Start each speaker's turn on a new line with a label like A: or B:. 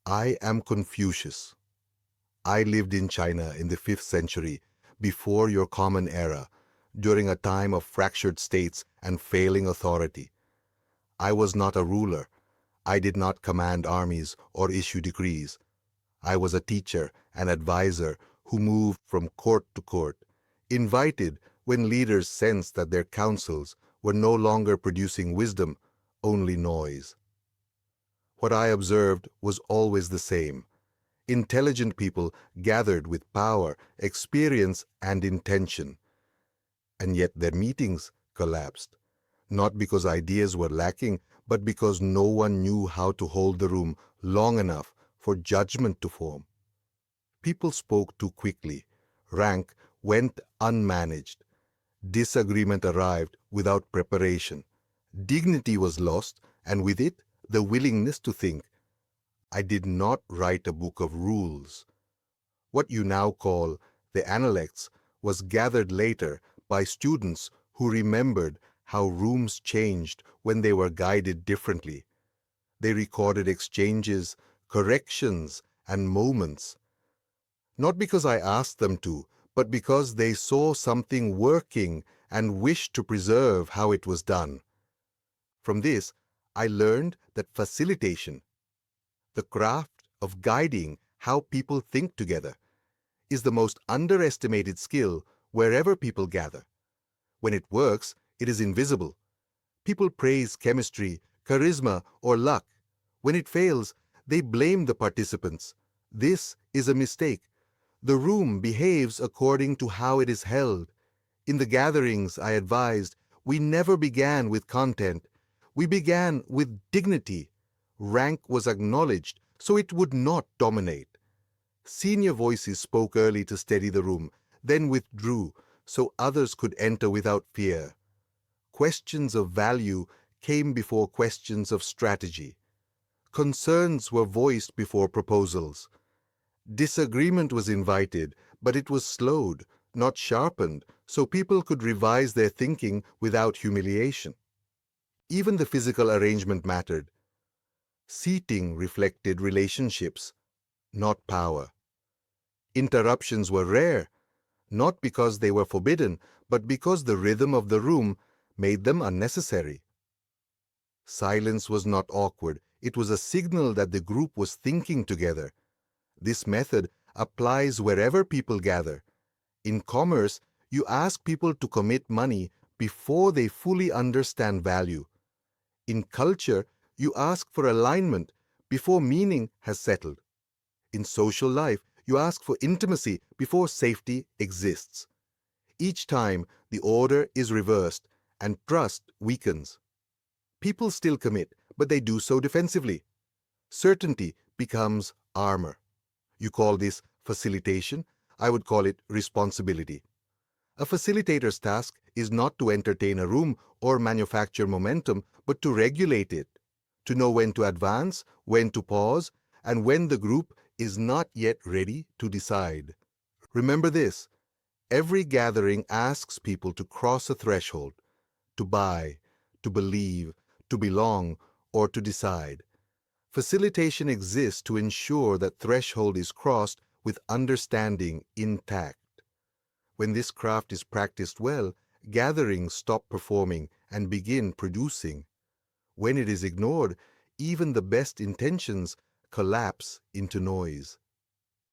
A: I am Confucius. I lived in China in the 5th century, before your common era, during a time of fractured states and failing authority. I was not a ruler. I did not command armies or issue decrees. I was a teacher, an advisor who moved from court to court, invited when leaders sensed that their counsels were no longer producing wisdom, only noise. What I observed was always the same. Intelligent people gathered with power, experience, and intention. And yet their meetings collapsed, not because ideas were lacking, but because no one knew how to hold the room long enough for judgment to form. People spoke too quickly. Rank went unmanaged. Disagreement arrived without preparation. Dignity was lost, and with it, the willingness to think. I did not write a book of rules. What you now call the Analects was gathered later by students who remembered how rooms changed when they were guided differently. They recorded exchanges, corrections, and moments. Not because I asked them to, but because they saw something working and wished to preserve how it was done. From this, I learned that facilitation, the craft of guiding how people think together, is the most underestimated skill wherever people gather. When it works, it is invisible. People praise chemistry, charisma, or luck. When it fails, they blame the participants. This is a mistake. The room behaves according to how it is held. In the gatherings I advised, we never began with content. We began with dignity. Rank was acknowledged, so it would not dominate. Senior voices spoke early to steady the room, then withdrew, so others could enter without fear. Questions of value came before questions of strategy. Concerns were voiced before proposals. Disagreement was invited, but it was slowed, not sharpened, so people could revise their thinking without humiliation. Even the physical arrangement mattered. Seating reflected relationships, not power. Interruptions were rare, not because they were forbidden, but because the rhythm of the room made them unnecessary. Silence was not awkward. It was a signal that the group was thinking together. This method applies wherever people gather. In commerce, you ask people to commit money before they fully understand value. In culture, you ask for alignment before meaning has settled. In social life, you ask for intimacy before safety exists. Each time, the order is reversed and trust weakens. People still commit, but they do so defensively. Certainty becomes armor. You call this facilitation. I would call it responsibility. A facilitator's task is not to entertain a room or manufacture momentum, but to regulate it, to know when to advance, when to pause, and when the group is not yet ready to decide. Remember this: every gathering asks people to cross a threshold, to buy, to believe, to belong, or to decide. Facilitation exists to ensure that threshold is crossed with understanding intact. When this craft is practiced well, gatherings stop performing and begin producing. When it is ignored, even the best intentions collapse into noise.